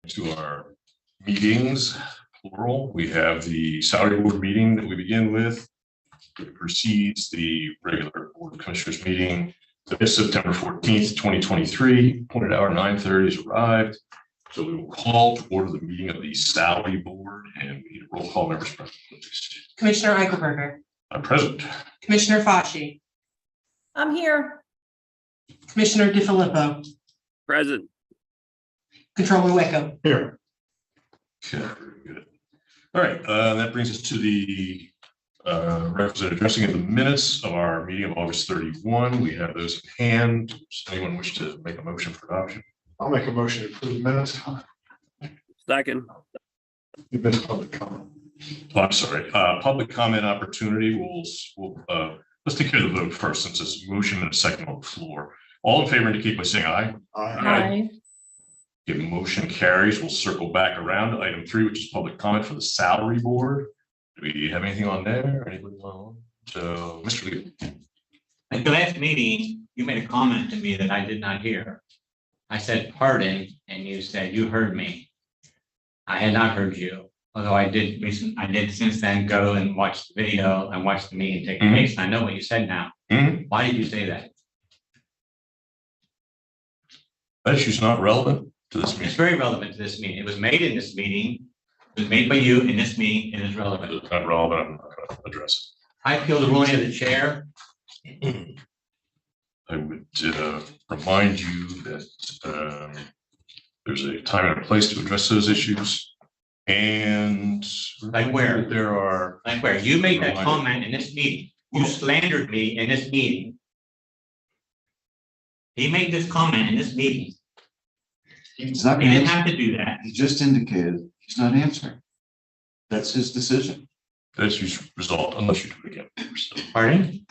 to our meetings, plural. We have the salary board meeting that we begin with. It precedes the regular board of commissioners meeting. This September 14th, 2023, appointed hour 9:30 has arrived. So we will call to order the meeting of the salary board, and we need a roll call. Members present, please. Commissioner Eichelberger. I'm present. Commissioner Fasci. I'm here. Commissioner DiFilippo. Present. Controller Wickham. Here. Okay, very good. All right, that brings us to the requisite addressing of the minutes of our meeting of August 31. We have those in hand. Does anyone wish to make a motion for adoption? I'll make a motion to approve the minutes. Second. You've been public comment. Oh, I'm sorry. Public comment opportunity. Let's take care of the vote first, since it's a motion and a second on the floor. All in favor indicate by saying aye. Aye. If motion carries, we'll circle back around to item 3, which is public comment for the salary board. Do we have anything on there? Anybody on? So, Mr. Lee. At the last meeting, you made a comment to me that I did not hear. I said pardon, and you said you heard me. I had not heard you, although I did since then go and watch the video and watch the meeting take place. And I know what you said now. Why did you say that? That issue's not relevant to this It's meeting. very relevant to this meeting. It was made in this meeting. It was made by you in this meeting. It is relevant. It's not relevant. I'm not going to address I appeal the ruling of the chair. it. I would remind you that there's a time and a place to address those issues. And Like where? There are. Like where you made that comment in this meeting. You slandered me in this meeting. He made this comment in this meeting. He's not He going didn't to have to do that. He just indicated he's not answering. That's his decision. That issue's resolved unless you do it again. So, Pardon?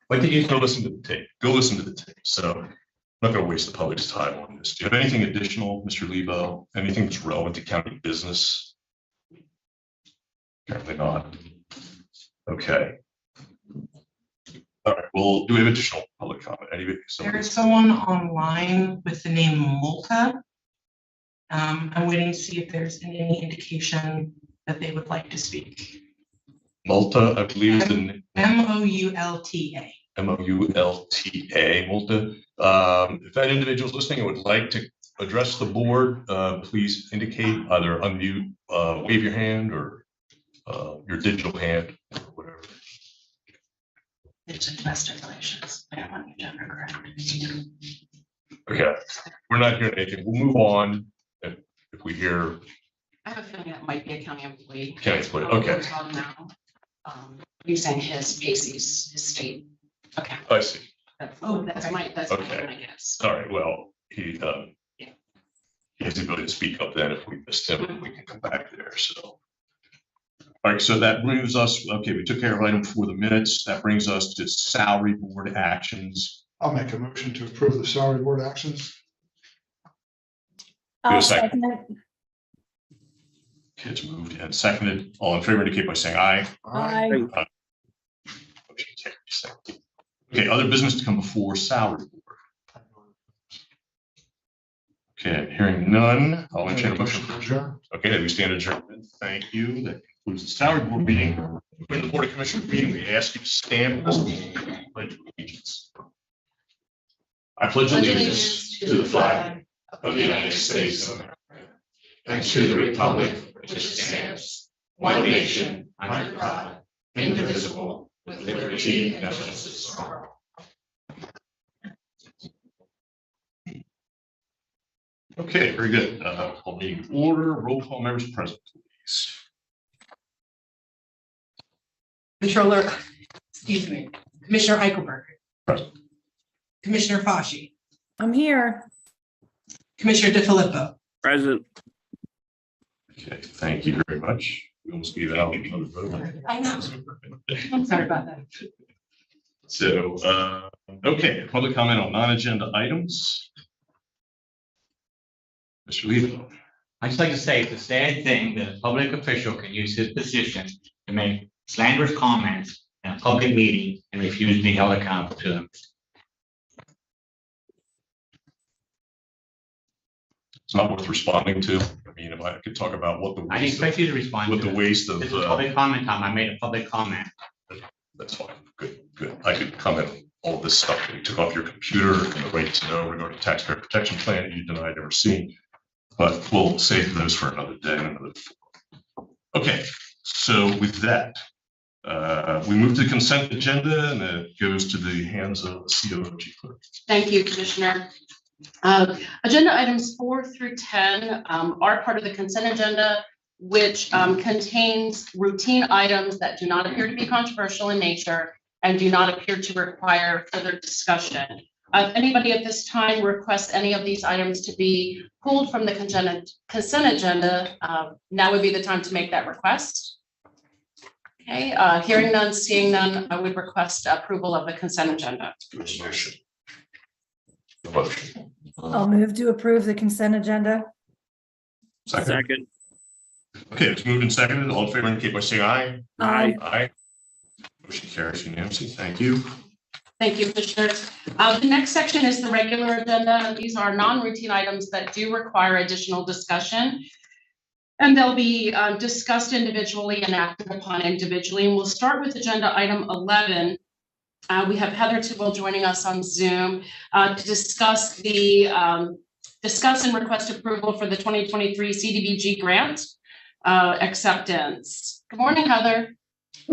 What did you go say? listen to the tape. Go listen to the tape. So I'm not going to waste the public's time on this. Do you have anything additional, Mr. Lebo? Anything that's relevant to county business? Apparently not. Okay. All right. Well, do we have additional public comment? Anybody? There's someone online with the name Multa. I'm waiting to see if there's any indication that they would like to speak. Multa, I believe, is the M-O-U-L-T-A. M-O-U-L-T-A, Multa. If that individual is listening and would like to address the board, please indicate, either unmute, wave your hand, or your digital hand, or whatever. It's investor relations. I don't want your gender correct. Okay, we're not hearing anything. We'll move on if we hear. I have a feeling that might be a county employee. County employee, okay. Who's on now, using his Pacey's, his state account. I see. That's Okay. my guess. All right, well, he has the ability to speak up then if we missed him, we can come back there, so. All right, so that brings us, okay, we took care of item 4, the minutes. That brings us to salary board actions. I'll make a motion to approve the salary board actions. Do a I'll second. second it. Okay, it's moved and seconded. All in favor indicate by saying aye. Aye. Motion carries. Okay, other business to come before salary board. Okay, hearing none, I'll entertain a motion. Adjourn. Okay, we stand adjourned. Thank you. That concludes the salary board meeting. For the board of commissioners meeting, we ask you to stand with us. Pledge of allegiance. I pledge allegiance to the flag of the United States of America and to the republic which stands one nation under God, indivisible, with liberty and justice for all. Okay, very good. Call meeting to order. Roll call, members present, please. Controller, excuse me, Commissioner Eichelberger. Present. Commissioner Fasci. I'm here. Commissioner DiFilippo. Present. Okay, thank you very much. We almost gave out another vote. I know. I'm sorry about that. So, okay, public comment on non-agenda items. Mr. Lebo. I'd just like to say it's a sad thing that a public official can use his position to make slanderous comments in a public meeting and refuse to be held accountable to them. It's not worth responding to. I I could talk about what the I didn't waste, expect you to respond what to the it. waste of, This is public comment time. I made a public comment. that's fine, good, good. I could comment on all this stuff that you took off your computer and the right to know regarding taxpayer protection plan that you denied ever seen. But we'll save those for another day. Okay, so with that, we move to the consent agenda and it goes to the hands of the COG clerk. Thank you, Commissioner. Agenda items 4 through 10 are part of the consent agenda, which contains routine items that do not appear to be controversial in nature and do not appear to require further discussion. If anybody at this time requests any of these items to be pulled from the consent agenda, now would be the time to make that request. Okay, hearing none, seeing none, I would request approval of the consent agenda. Motion. Motion. I'll move to approve the consent agenda. Second. Second. Okay, it's moved and seconded. All in favor indicate by saying aye. Aye. Aye. Motion carries unanimously. Thank you. Thank you, Commissioners. The next section is the regular agenda. These are non-routine items that do require additional discussion. And they'll be discussed individually and acted upon individually. And we'll start with agenda item 11. We have Heather Tibble joining us on Zoom to discuss and request approval for the 2023 CDBG grant acceptance. Good morning, Heather.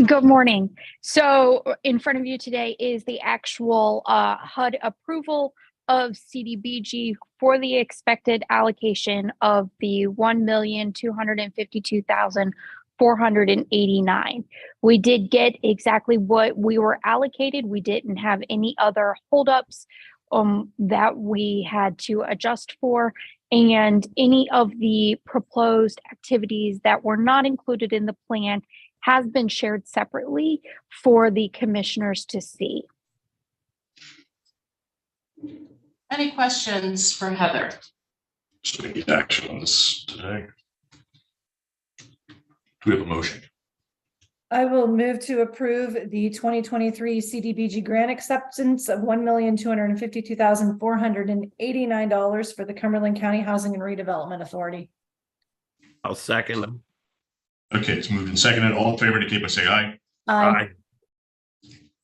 Good morning. So in front of you today is the actual HUD approval of CDBG for the expected allocation of the $1,252,489. We did get exactly what we were allocated. We didn't have any other holdups that we had to adjust for. And any of the proposed activities that were not included in the plan has been shared separately for the commissioners to see. Any questions for Heather? So we need action on this today. Do we have a motion? I will move to approve the 2023 CDBG grant acceptance of $1,252,489 for the Cumberland County Housing and Redevelopment Authority. I'll second them. Okay, it's moved and seconded. All in favor indicate by saying aye. Aye.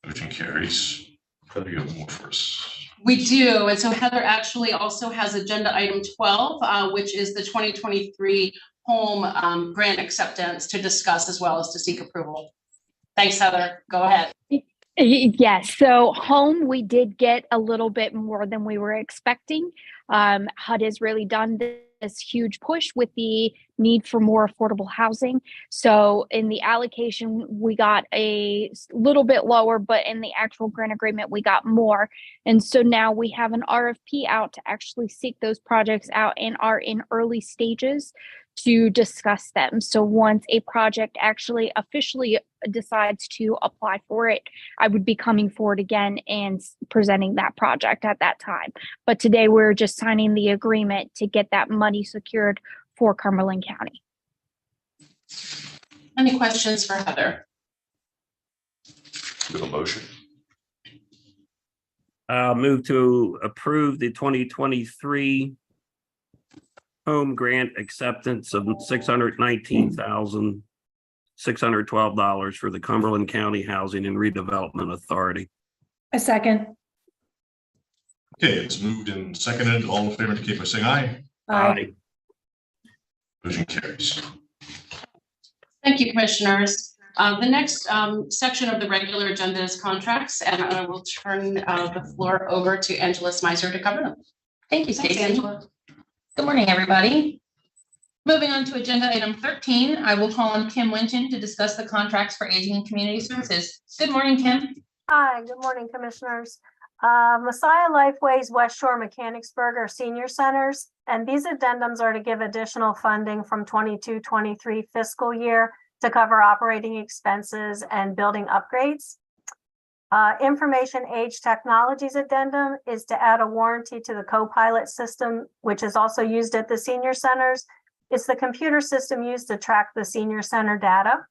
Motion carries. Heather, you have more for us. We do, and so Heather actually also has agenda item 12, which is the 2023 home grant acceptance to discuss as well as to seek approval. Thanks, Heather. Go ahead. Yes, so home, we did get a little bit more than we were expecting. HUD has really done this huge push with the need for more affordable housing. So in the allocation, we got a little bit lower, but in the actual grant agreement, we got more. And so now we have an RFP out to actually seek those projects out and are in early stages to discuss them. So once a project actually officially decides to apply for it, I would be coming forward again and presenting that project at that time. But today we're just signing the agreement to get that money secured for Cumberland County. Any questions for Heather? We have a motion. I'll move to approve the 2023 home grant acceptance of $619,612 for the Cumberland County Housing and Redevelopment Authority. A second. Okay, it's moved and seconded. All in favor indicate by saying aye. Aye. Motion carries. Thank you, Commissioners. The next section of the regular agenda is contracts, and I will turn the floor over to Angela Smyser to cover them. Thank you, Thanks, Stacey. Angela. Good morning, everybody. Moving on to agenda item 13, I will call on Kim Winton to discuss the contracts for aging and community services. Good morning, Kim. Hi, good morning, Commissioners. Messiah Lifeways West Shore Mechanicsburg are senior centers, and these addendums are to give additional funding from 22-23 fiscal year to cover operating expenses and building upgrades. Information Age Technologies addendum is to add a warranty to the co-pilot system, which is also used at the senior centers. It's the computer system used to track the senior center data.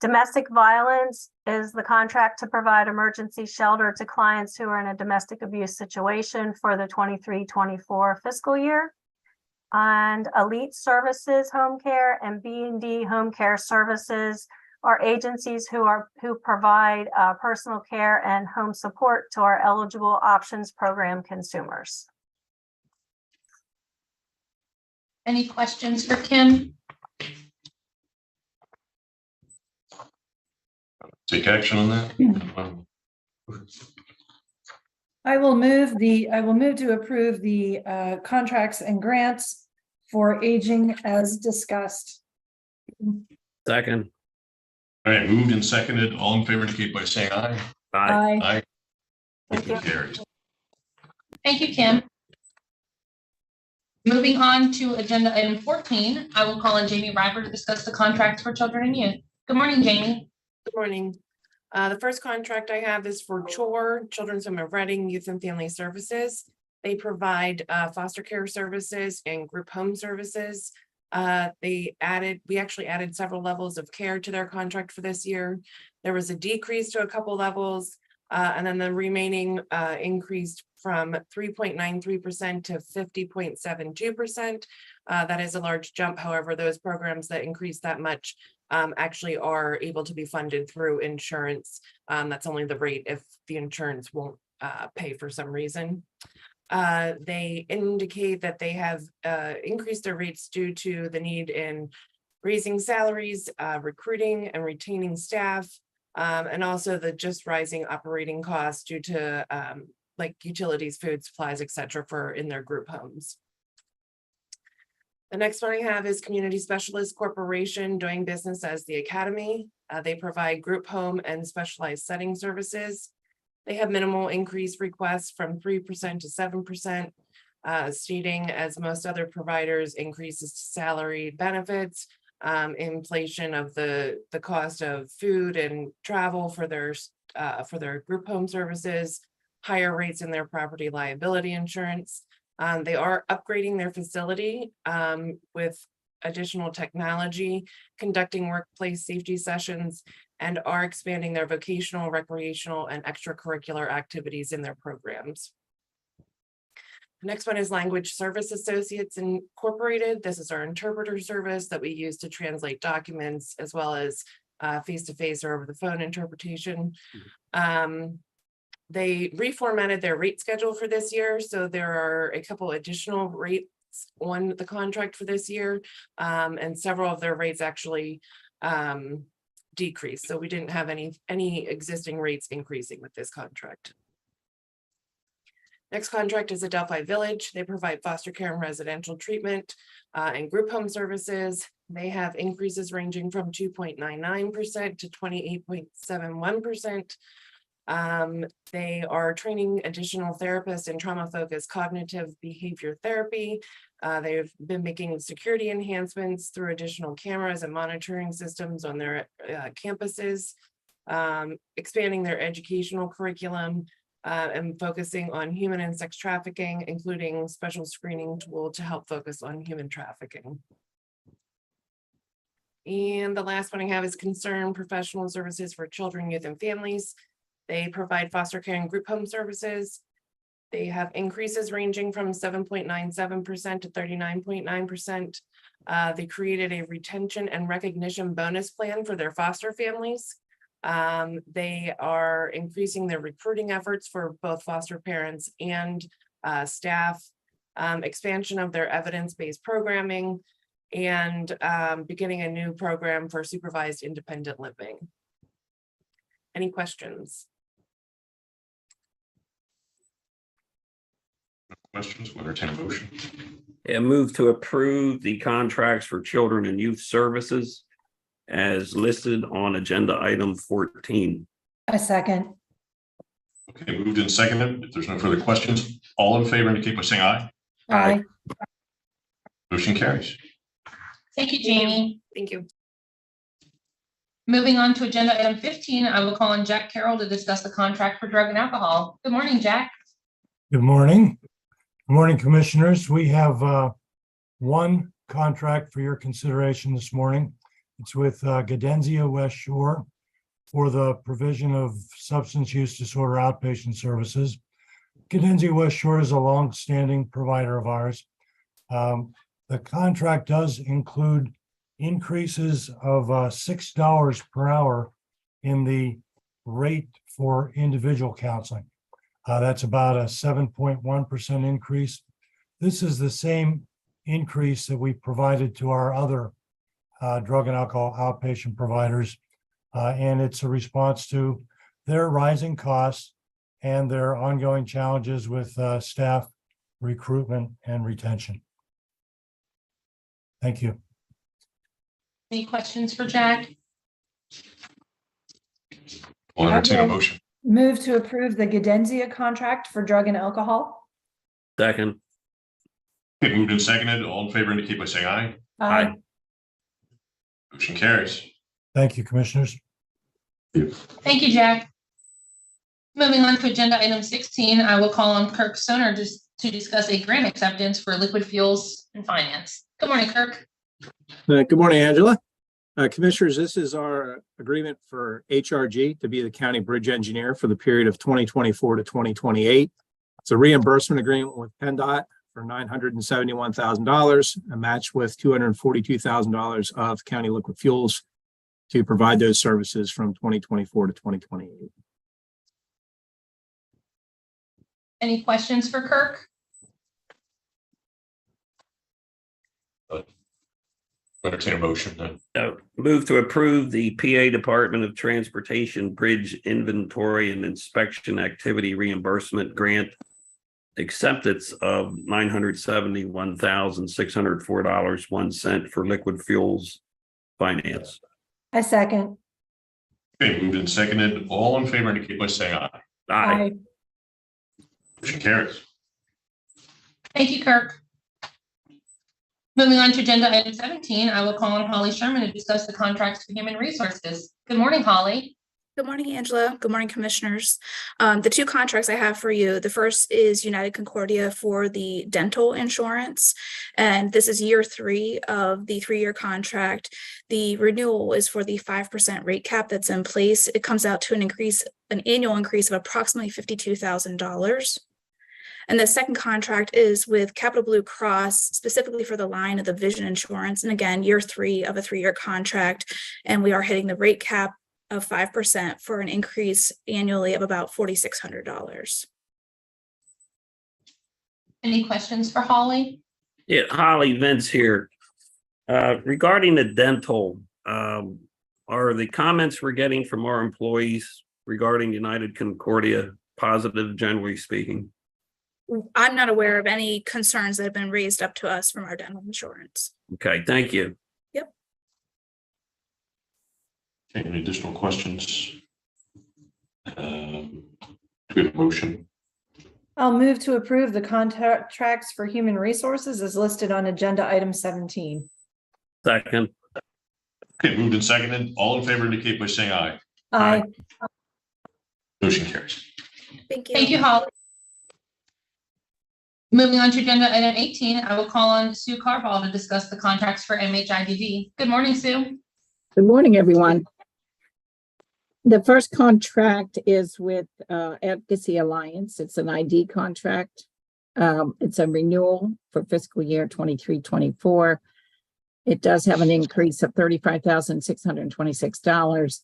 Domestic violence is the contract to provide emergency shelter to clients who are in a domestic abuse situation for the 23-24 fiscal year. And Elite Services Home Care and B&D Home Care Services are agencies who provide personal care and home support to our eligible options program consumers. Any questions for Kim? Take action on that. I will move to approve the contracts and grants for aging as discussed. Second. All right, moved and seconded. All in favor indicate by saying aye. Aye. Aye. Thank you. Motion carries. Thank you, Kim. Moving on to agenda item 14, I will call on Jamie River to discuss the contracts for children and youth. Good morning, Jamie. Good morning. The first contract I have is for CHOR, Children's Home of Reading Youth and Family Services. They provide foster care services and group home services. We actually added several levels of care to their contract for this year. There was a decrease to a couple levels, and then the remaining increased from 3.93% to 50.72%. That is a large jump. However, those programs that increase that much actually are able to be funded through insurance. That's only the rate if the insurance won't pay for some reason. They indicate that they have increased their rates due to the need in raising salaries, recruiting and retaining staff, and also the just rising operating costs due to like utilities, food supplies, etc. for in their group homes. The next one I have is Community Specialist Corporation, doing business as the Academy. They provide group home and specialized setting services. They have minimal increase requests from 3% to 7%, stating, as most other providers, increases to salary benefits, inflation of the cost of food and travel for their group home services, higher rates in their property liability insurance. They are upgrading their facility with additional technology, conducting workplace safety sessions, and are expanding their vocational, recreational, and extracurricular activities in their programs. The next one is Language Service Associates Incorporated. This is our interpreter service that we use to translate documents as well as face-to-face or over the phone interpretation. They reformatted their rate schedule for this year, so there are a couple additional rates on the contract for this year, and several of their rates actually decreased. So we didn't have any existing rates increasing with this contract. Next contract is Adelphi Village. They provide foster care and residential treatment and group home services. They have increases ranging from 2.99% to 28.71%. They are training additional therapists in trauma-focused cognitive behavior therapy. They've been making security enhancements through additional cameras and monitoring systems on their campuses, expanding their educational curriculum, and focusing on human and sex trafficking, including special screening tool to help focus on human trafficking. And the last one I have is Concern Professional Services for Children, Youth, and Families. They provide foster care and group home services. They have increases ranging from 7.97% to 39.9%. They created a retention and recognition bonus plan for their foster families. They are increasing their recruiting efforts for both foster parents and staff, expansion of their evidence-based programming, and beginning a new program for supervised independent living. Any questions? Questions? We'll entertain a motion. And move to approve the contracts for children and youth services as listed on agenda item 14. I second. Okay, moved and seconded. If there's no further questions, all in favor indicate by saying aye. Aye. Motion carries. Thank you, Jamie. Thank you. Moving on to agenda item 15, I will call on Jack Carroll to discuss the contract for drug and alcohol. Good morning, Jack. Good morning. Good morning, commissioners. We have one contract for your consideration this morning. It's with Gadenzia West Shore for the provision of substance use disorder outpatient services. Gadenzia West Shore is a long-standing provider of ours. The contract does include increases of $6 per hour in the rate for individual counseling. That's about a 7.1% increase. This is the same increase that we provided to our other drug and alcohol outpatient providers. And it's a response to their rising costs and their ongoing challenges with staff recruitment and retention. Thank you. Any questions for Jack? I'll entertain a motion. Move to approve the Gadenzia contract for drug and alcohol. Second. Okay, moved and seconded. All in favor indicate by saying aye. Aye. Motion carries. Thank you, commissioners. Thank you, Jack. Moving on to agenda item 16, I will call on Kirk Stoner to discuss a grant acceptance for liquid fuels and finance. Good morning, Kirk. Good morning, Angela. Commissioners, this is our agreement for HRG to be the county bridge engineer for the period of 2024 to 2028. It's a reimbursement agreement with PennDOT for $971,000, a match with $242,000 of county liquid fuels to provide those services from 2024 to 2028. Any questions for Kirk? Entertain a motion then. Move to approve the PA Department of Transportation Bridge Inventory and Inspection Activity Reimbursement Grant acceptance of $971,604.01 for liquid fuels finance. I second. Okay, moved and seconded. All in favor indicate by saying aye. Aye. Motion carries. Thank you, Kirk. Moving on to agenda item 17, I will call on Holly Sherman to discuss the contracts for human resources. Good morning, Holly. Good morning, Angela. Good morning, commissioners. The two contracts I have for you, the first is United Concordia for the dental insurance, and this is year 3 of the 3-year contract. The renewal is for the 5% rate cap that's in place. It comes out to an annual increase of approximately $52,000. And the second contract is with Capital Blue Cross, specifically for the line of the vision insurance. And again, year 3 of a 3-year contract, and we are hitting the rate cap of 5% for an increase annually of about $4,600. Any questions for Holly? Yeah, Holly, Vince here. Regarding the dental, are the comments we're getting from our employees regarding United Concordia positive, generally speaking? I'm not aware of any concerns that have been raised up to us from our dental insurance. Okay, thank you. Yep. Okay, any additional questions? Do we have a motion? I'll move to approve the contracts for human resources as listed on agenda item 17. Second. Okay, moved and seconded. All in favor indicate by saying aye. Aye. Motion carries. Thank you. Thank you, Holly. Moving on to agenda item 18, I will call on Sue Carball to discuss the contracts for MHIDV. Good morning, Sue. Good morning, everyone. The first contract is with Advocacy Alliance. It's an ID contract. It's a renewal for fiscal year 23-24. It does have an increase of $35,626.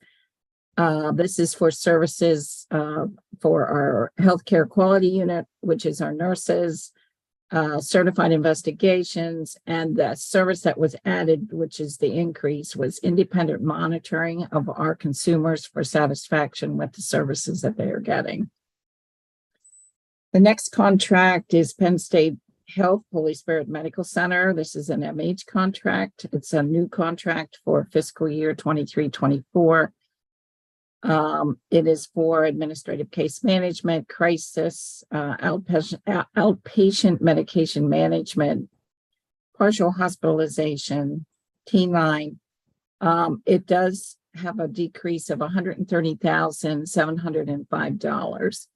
This is for services for our healthcare quality unit, which is our nurses, certified investigations, and the service that was added, which is the increase, was independent monitoring of our consumers for satisfaction with the services that they are getting. The next contract is Penn State Health Holy Spirit Medical Center. This is an MH contract. It's a new contract for fiscal year 23-24. It is for administrative case management, crisis, outpatient medication management, partial hospitalization, T9. It does have a decrease of $130,705.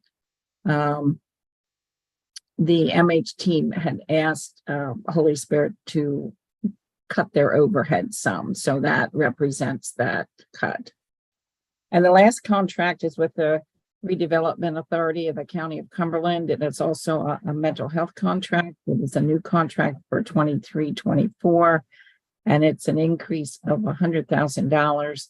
The MH team had asked Holy Spirit to cut their overhead some, so that represents that cut. And the last contract is with the Redevelopment Authority of the County of Cumberland. And it's also a mental health contract. It is a new contract for 23-24, and it's an increase of $100,000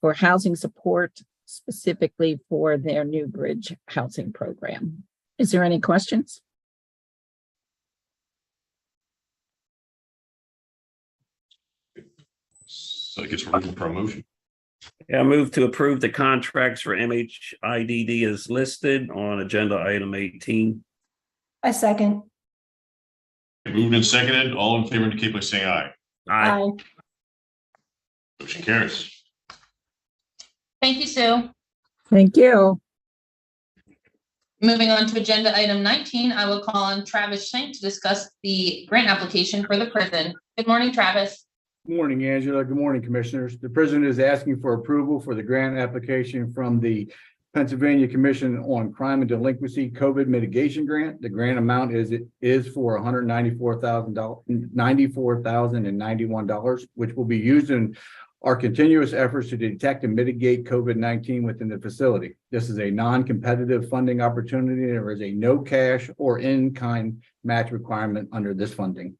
for housing support, specifically for their new bridge housing program. Is there any questions? So I guess we're looking for a motion. Yeah, I move to approve the contracts for MHIDD as listed on agenda item 18. I second. Moved and seconded, all in favor indicate by saying aye. Aye. Motion carries. Thank you, Sue. Thank you. Moving on to agenda item 19, I will call on Travis Shank to discuss the grant application for the prison. Good morning, Travis. Good morning, Angela. Good morning, Commissioners. The prison is asking for approval for the grant application from the Pennsylvania Commission on Crime and Delinquency COVID Mitigation Grant. The grant amount is for $94,091, which will be used in our continuous efforts to detect and mitigate COVID-19 within the facility. This is a non-competitive funding opportunity. There is a no cash or in-kind match requirement under this funding.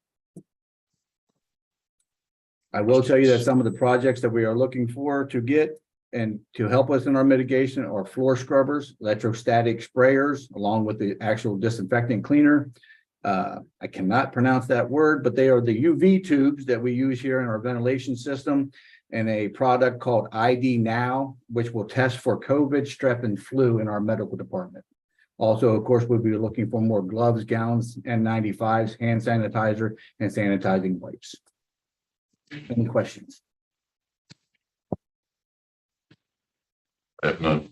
I will tell you that some of the projects that we are looking for to get and to help us in our mitigation are floor scrubbers, electrostatic sprayers, along with the actual disinfectant cleaner. I cannot pronounce that word, but they are the UV tubes that we use here in our ventilation system, and a product called ID Now, which will test for COVID, strep, and flu in our medical department. Also, of course, we'll be looking for more gloves, gowns, N95s, hand sanitizer, and sanitizing wipes. Any questions? I have none.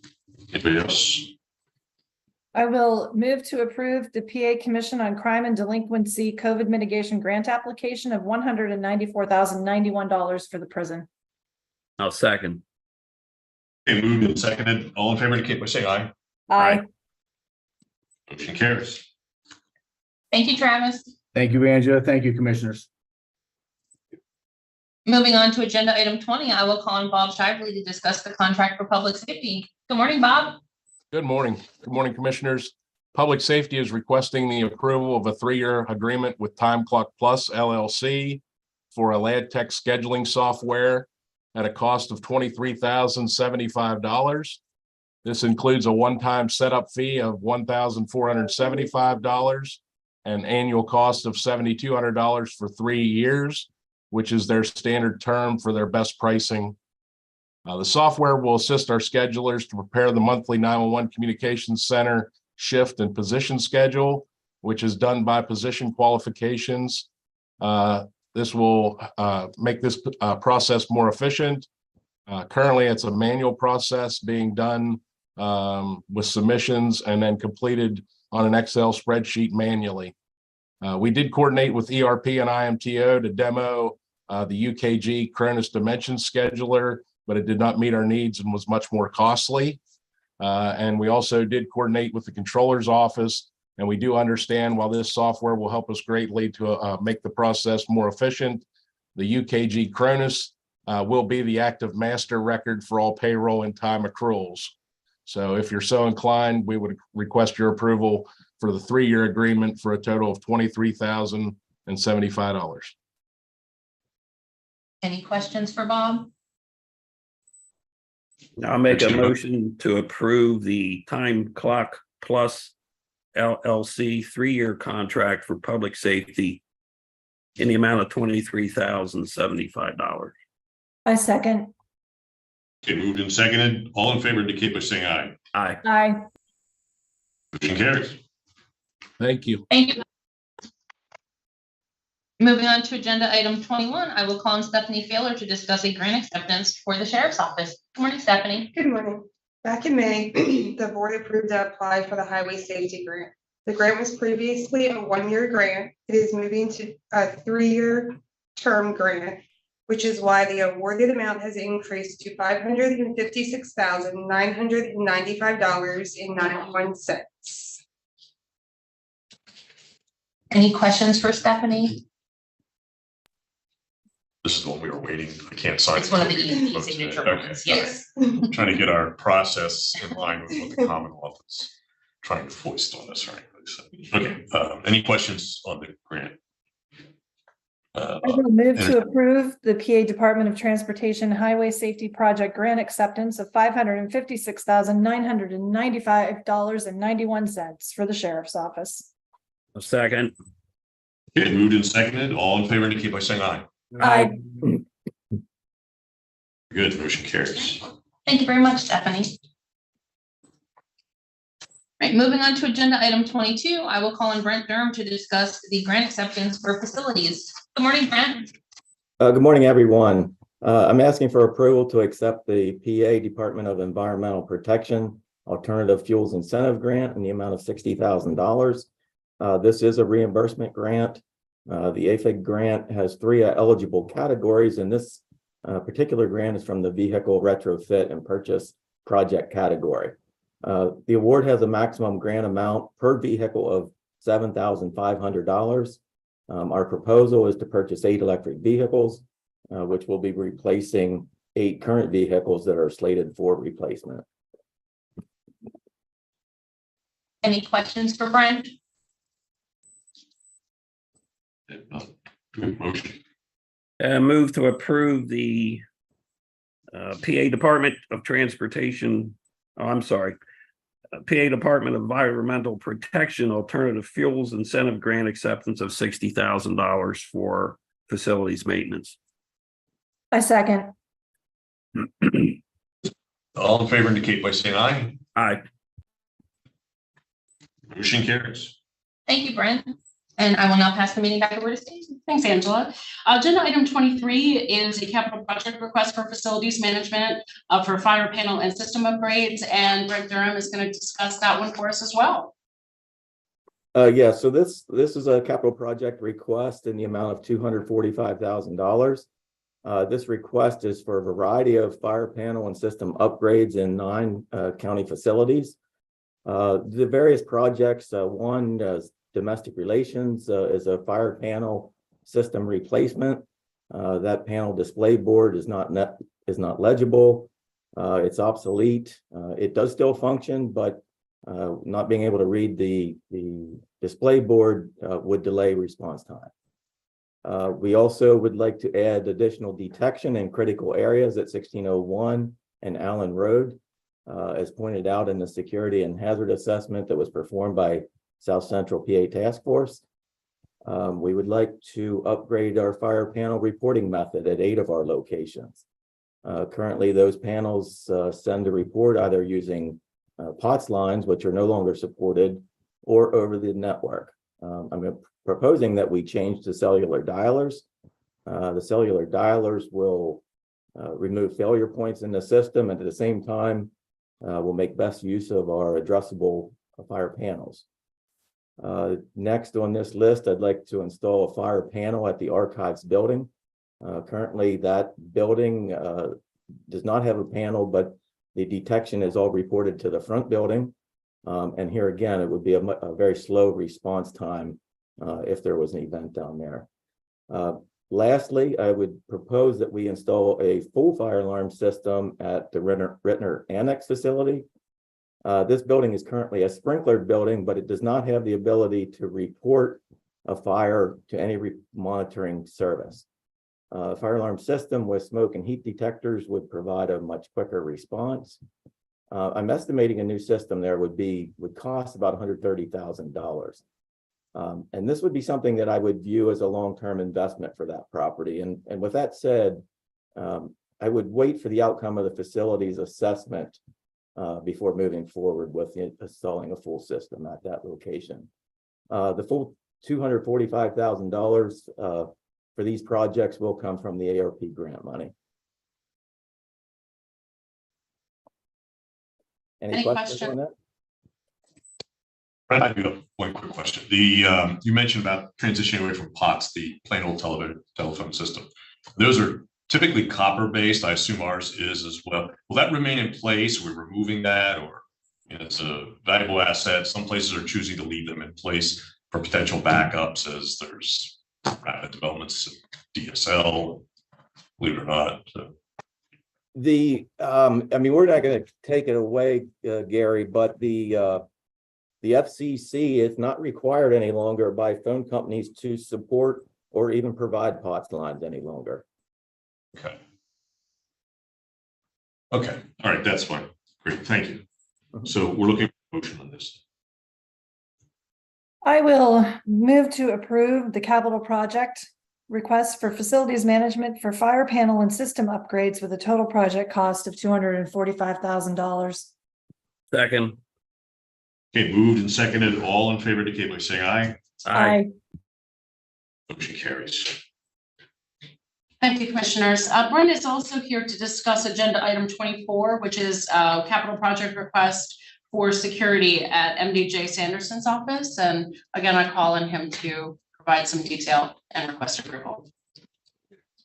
Anybody else? I will move to approve the PA Commission on Crime and Delinquency COVID Mitigation Grant application of $194,091 for the prison. I'll second. Okay, moved and seconded, all in favor indicate by saying aye. Aye. Motion carries. Thank you, Travis. Thank you, Angela. Thank you, Commissioners. Moving on to agenda item 20, I will call on Bob Shively to discuss the contract for public safety. Good morning, Bob. Good morning. Good morning, Commissioners. Public Safety is requesting the approval of a 3-year agreement with Time Clock Plus LLC for a lab tech scheduling software at a cost of $23,075. This includes a one-time setup fee of $1,475, an annual cost of $7,200 for 3 years, which is their standard term for their best pricing. The software will assist our schedulers to prepare the monthly 911 communications center shift and position schedule, which is done by position qualifications. This will make this process more efficient. Currently, it's a manual process being done with submissions and then completed on an Excel spreadsheet manually. We did coordinate with ERP and IMTO to demo the UKG Cronus Dimension Scheduler, but it did not meet our needs and was much more costly. And we also did coordinate with the controller's office, and we do understand while this software will help us greatly to make the process more efficient, the UKG Cronus will be the active master record for all payroll and time accruals. So if you're so inclined, we would request your approval for the 3-year agreement for a total of $23,075. Any questions for Bob? I'll make a motion to approve the Time Clock Plus LLC 3-year contract for public safety in the amount of $23,075. I second. Okay, moved and seconded, all in favor indicate by saying aye. Aye. Aye. Motion carries. Thank you. Thank you. Moving on to agenda item 21, I will call on Stephanie Failer to discuss a grant acceptance for the sheriff's office. Good morning, Stephanie. Good morning. Back in May, the board approved to apply for the highway safety grant. The grant was previously a 1-year grant. It is moving to a 3-year term grant, which is why the awarded amount has increased to $556,995.91. Any questions for Stephanie? This is the one we were waiting. I can't sign. It's it one of the until we get easy votes today. signature Okay, ones, all yes. right. Trying to get our process in line with what the Commonwealth is trying to foist on us, right? So, okay, any questions on the grant? I will move to Entertain- approve the PA Department of Transportation Highway Safety Project grant acceptance of $556,995.91 for the sheriff's office. A second. Okay, moved and seconded. All in favor indicate by saying aye. Aye. Good, motion carries. Thank you very much, Stephanie. Right, moving on to agenda item 22, I will call on Brent Durham to discuss the grant acceptance for facilities. Good morning, Brent. Good morning, everyone. I'm asking for approval to accept the PA Department of Environmental Protection Alternative Fuels Incentive Grant in the amount of $60,000. This is a reimbursement grant. The AFIG grant has 3 eligible categories, and this particular grant is from the vehicle retrofit and purchase project category. The award has a maximum grant amount per vehicle of $7,500. Our proposal is to purchase 8 electric vehicles, which will be replacing 8 current vehicles that are slated for replacement. Any questions for Brent? Motion. Move to approve the PA Department of Transportation. Oh, I'm sorry. PA Department of Environmental Protection Alternative Fuels Incentive Grant acceptance of $60,000 for facilities maintenance. I second. All in favor indicate by saying aye. Aye. Motion carries. Thank you, Brent. And I will now pass the meeting back over to Stacey. Thanks, Angela. Agenda item 23 is a capital project request for facilities management for fire panel and system upgrades, and Brent Durham is going to discuss that one for us as well. Yeah, so this is a capital project request in the amount of $245,000. This request is for a variety of fire panel and system upgrades in 9 county facilities. The various projects, one domestic relations is a fire panel system replacement. That panel display board is not legible. It's obsolete. It does still function, but not being able to read the display board would delay response time. We also would like to add additional detection in critical areas at 1601 and Allen Road, as pointed out in the security and hazard assessment that was performed by South Central PA Task Force. We would like to upgrade our fire panel reporting method at 8 of our locations. Currently, those panels send a report either using POTS lines, which are no longer supported, or over the network. I'm proposing that we change to cellular dialers. The cellular dialers will remove failure points in the system, and at the same time, will make best use of our addressable fire panels. Next on this list, I'd like to install a fire panel at the archives building. Currently, that building does not have a panel, but the detection is all reported to the front building. And here again, it would be a very slow response time if there was an event down there. Lastly, I would propose that we install a full fire alarm system at the Rittner Annex facility. This building is currently a sprinklered building, but it does not have the ability to report a fire to any monitoring service. Fire alarm system with smoke and heat detectors would provide a much quicker response. I'm estimating a new system there would cost about $130,000. And this would be something that I would view as a long-term investment for that property. And with that said, I would wait for the outcome of the facility's assessment before moving forward with installing a full system at that location. The full $245,000 for these projects will come from the ARP grant money. Any questions on that? Brent, I do have one quick question. You mentioned about transitioning away from POTS, the plain old telephone system. Those are typically copper based. I assume ours is as well. Will that remain in place? We're removing that, or it's a valuable asset. Some places are choosing to leave them in place for potential backups as there's rapid developments of DSL, believe it or not. So. I mean, we're not gonna take it away, Gary, but the FCC is not required any longer by phone companies to support or even provide POTS lines any longer. Okay. Okay, all right, that's fine. Great, thank you. So we're looking for a motion on this. I will move to approve the capital project request for facilities management for fire panel and system upgrades with a total project cost of $245,000. Second. Okay, moved and seconded. All in favor indicate by saying aye. Aye. Motion carries. Thank you, Commissioners. Brenda is also here to discuss agenda item 24, which is capital project request for security at MDJ Sanderson's office. And again, I call on him to provide some detail and request approval.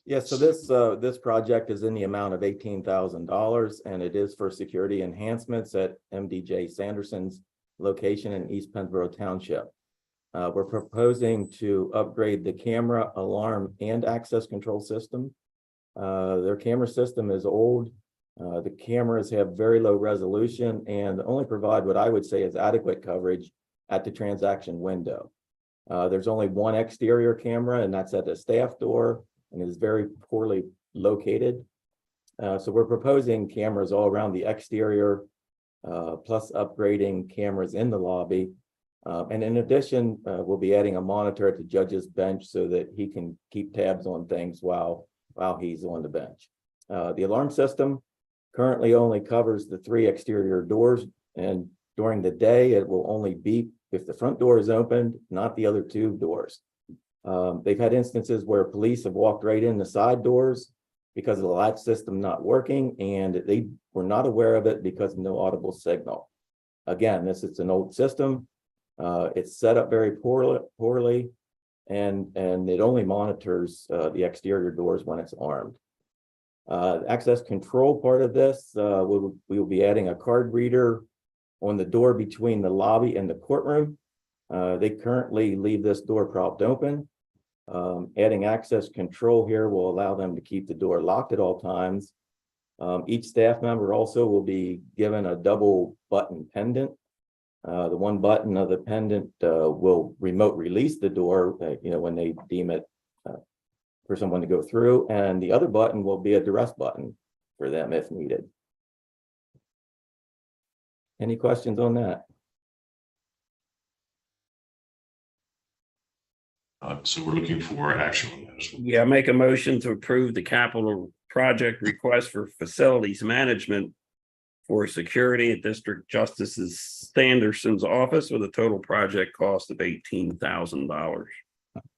Yeah, so this project is in the amount of $18,000, and it is for security enhancements at MDJ Sanderson's location in East Pennsboro Township. We're proposing to upgrade the camera, alarm, and access control system. Their camera system is old. The cameras have very low resolution and only provide what I would say is adequate coverage at the transaction window. There's only one exterior camera, and that's at the staff door, and is very poorly located. So we're proposing cameras all around the exterior, plus upgrading cameras in the lobby. And in addition, we'll be adding a monitor at the judge's bench so that he can keep tabs on things while he's on the bench. The alarm system currently only covers the 3 exterior doors, and during the day, it will only beep if the front door is opened, not the other 2 doors. They've had instances where police have walked right in the side doors because of the latch system not working, and they were not aware of it because of no audible signal. Again, this is an old system. It's set up very poorly, and it only monitors the exterior doors when it's armed. Access control part of this, we will be adding a card reader on the door between the lobby and the courtroom. They currently leave this door propped open. Adding access control here will allow them to keep the door locked at all times. Each staff member also will be given a double button pendant. The one button of the pendant will remote release the door, when they deem it for someone to go through, and the other button will be a duress button for them if needed. Any questions on that? So we're looking for action on that as well. Yeah, make a motion to approve the capital project request for facilities management for security at District Justice Sanderson's office with a total project cost of $18,000.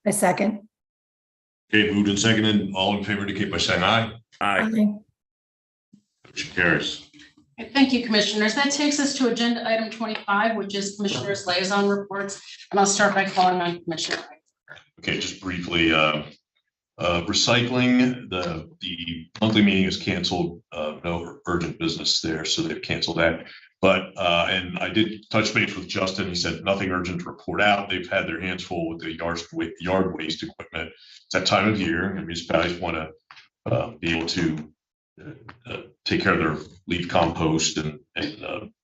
I second. Okay, moved and seconded. All in favor indicate by saying aye. Aye. Motion carries. Okay, thank you, Commissioners. That takes us to agenda item 25, which is Commissioners' liaison reports. And I'll start by calling on Commissioner. Okay, just briefly, recycling, the monthly meeting is canceled. No urgent business there, so they've canceled that. But and I did touch base with Justin. He said nothing urgent to report out. They've had their hands full with the yard waste equipment. It's that time of year, and municipalities want to be able to take care of their leaf compost and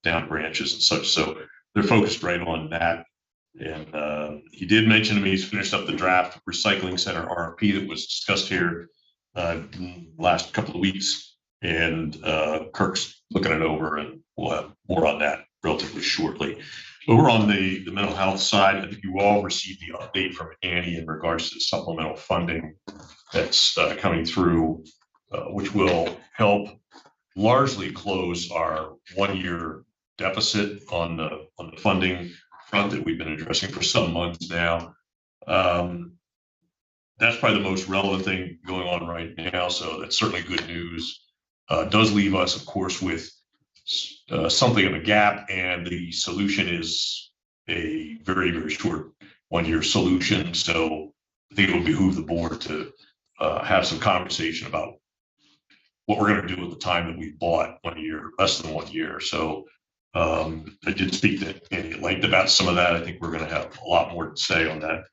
down branches and such. So they're focused right on that. And he did mention to me he's finished up the draft recycling center RFP that was discussed here last couple of weeks, and Kirk's looking it over, and we'll have more on that relatively shortly. Over on the mental health side, I think you all received the update from Annie in regards to the supplemental funding that's coming through, which will help largely close our 1-year deficit on the funding front that we've been addressing for some months now. That's probably the most relevant thing going on right now. So that's certainly good news. Does leave us, of course, with something of a gap, and the solution is a very, very short 1-year solution. So I think it will behoove the board to have some conversation about what we're going to do with the time that we bought 1 year, less than 1 year. So I did speak to Andy at length about some of that. I think we're going to have a lot more to say on that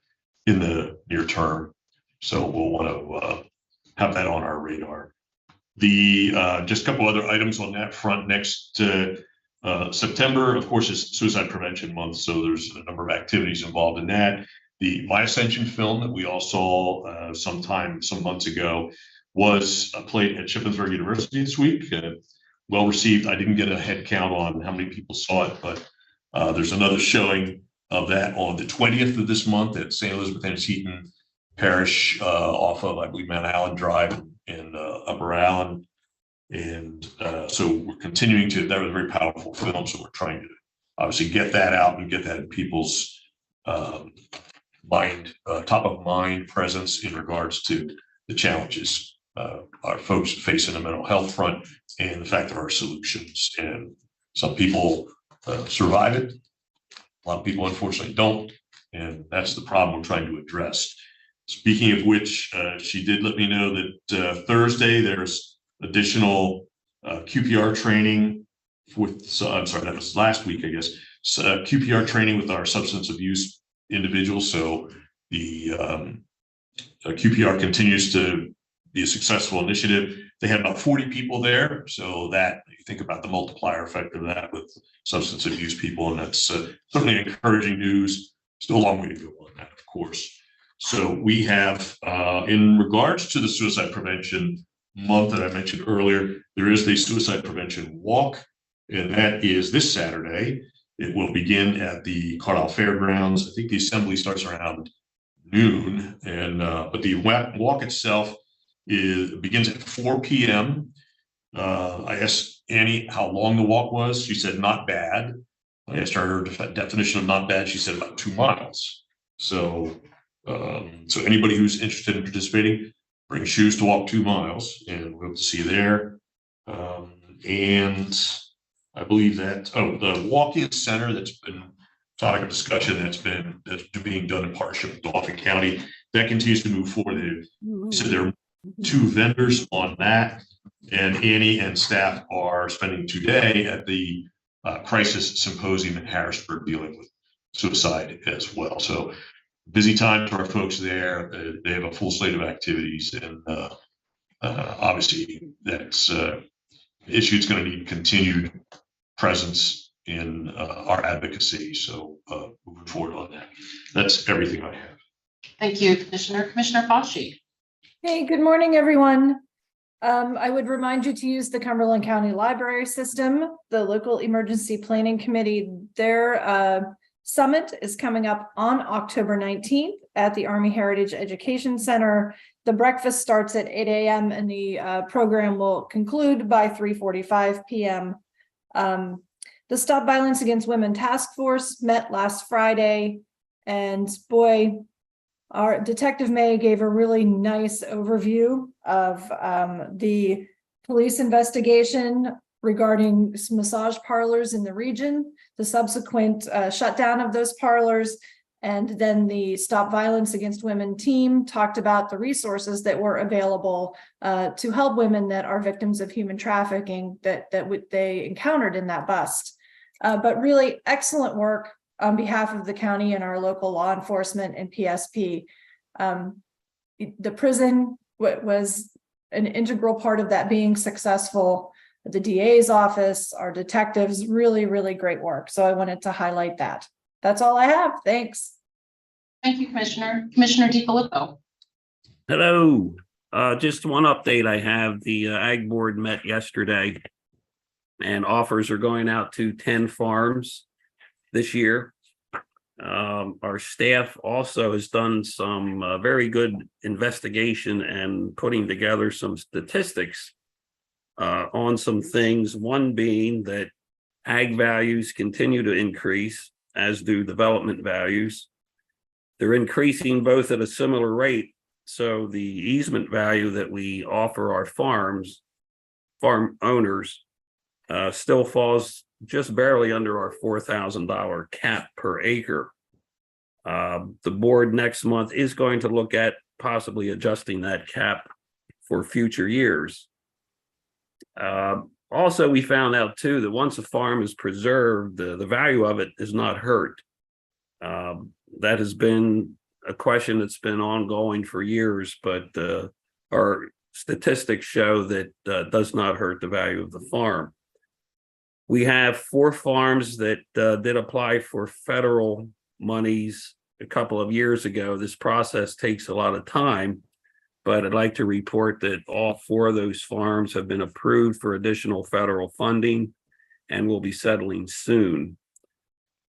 in the near term. So we'll want to have that on our radar. Just a couple other items on that front. Next September, of course, is Suicide Prevention Month, so there's a number of activities involved in that. The My Ascension film that we all saw some months ago was played at Shippensburg University this week. Well received. I didn't get a head count on how many people saw it, but there's another showing of that on the 20th of this month at St. Elizabeth Antietam Parish off of, I believe, Mount Allen Drive in Upper Allen. And so we're continuing to, that was a very powerful film. So we're trying to obviously get that out and get that in people's mind, top of mind presence in regards to the challenges our folks face in the mental health front and the fact that our solutions, and some people survive it. A lot of people unfortunately don't. And that's the problem we're trying to address. Speaking of which, she did let me know that Thursday there's additional QPR training with, I'm sorry, that was last week, I guess, QPR training with our substance abuse individuals. So the QPR continues to be a successful initiative. They had about 40 people there. So that, you think about the multiplier effect of that with substance abuse people, and that's certainly encouraging news. Still a long way to go on that, of course. So we have, in regards to the Suicide Prevention Month that I mentioned earlier, there is the Suicide Prevention Walk, and that is this Saturday. It will begin at the Carlisle Fairgrounds. I think the assembly starts around noon, and but the walk itself begins at 4 p.m. I asked Annie how long the walk was. She said not bad. I asked her her definition of not bad. She said about 2 miles. So, so anybody who's interested in participating, bring shoes to walk 2 miles, and we hope to see you there. And I believe that the walk-in center that's been topic of discussion that's being done in partnership with Dauphin County, that continues to move forward. So there are 2 vendors on that, and Annie and staff are spending today at the crisis symposium in Harrisburg dealing with suicide as well. So busy time for our folks there. They have a full slate of activities, and obviously that's issue. It's going to need continued presence in our advocacy. So moving forward on that. That's everything I have. Thank you, Commissioner. Commissioner Fauci. Hey, good morning, everyone. I would remind you to use the Cumberland County Library System, the local emergency planning committee. Their summit is coming up on October 19th at the Army Heritage Education Center. The breakfast starts at 8 a.m. and the program will conclude by 3:45 p.m. The Stop Violence Against Women Task Force met last Friday, and boy, our Detective May gave a really nice overview of the police investigation regarding massage parlors in the region, the subsequent shutdown of those parlors, and then the Stop Violence Against Women team talked about the resources that were available to help women that are victims of human trafficking that they encountered in that bust. But really excellent work on behalf of the county and our local law enforcement and PSP. The prison was an integral part of that being successful. The DA's office, our detectives, really, really great work. So I wanted to highlight that. That's all I have. Thanks. Thank you, Commissioner. Commissioner DiFilippo. Hello. Just one update I have. The Ag Board met yesterday, and offers are going out to 10 farms this year. Our staff also has done some very good investigation and putting together some statistics on some things. One being that ag values continue to increase, as do development values. They're increasing both at a similar rate. So the easement value that we offer our farm owners still falls just barely under our $4,000 cap per acre. The board next month is going to look at possibly adjusting that cap for future years. Also, we found out too that once a farm is preserved, the value of it is not hurt. That has been a question that's been ongoing for years, but our statistics show that does not hurt the value of the farm. We have 4 farms that did apply for federal monies a couple of years ago. This process takes a lot of time, but I'd like to report that all 4 of those farms have been approved for additional federal funding and will be settling soon.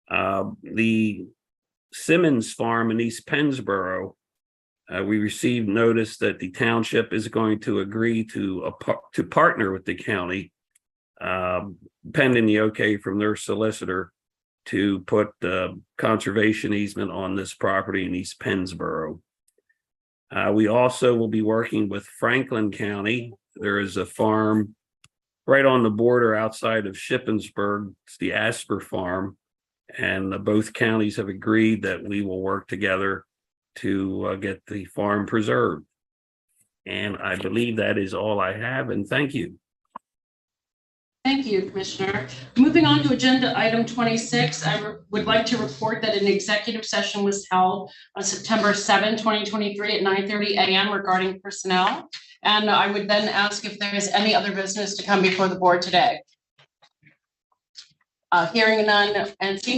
The Simmons Farm in East Pennsboro, we received notice that the township is going to agree to partner with the county, pending the okay from their solicitor, to put conservation easement on this property in East Pennsboro. We also will be working with Franklin County. There is a farm right on the border outside of Shippensburg. It's the Asper Farm. And both counties have agreed that we will work together to get the farm preserved. And I believe that is all I have, and thank you. Thank you, Commissioner. Moving on to agenda item 26, I would like to report that an executive session was held on September 7, 2023 at 9:30 a.m. regarding personnel. And I would then ask if there is any other business to come before the board today. Hearing none and seeing none.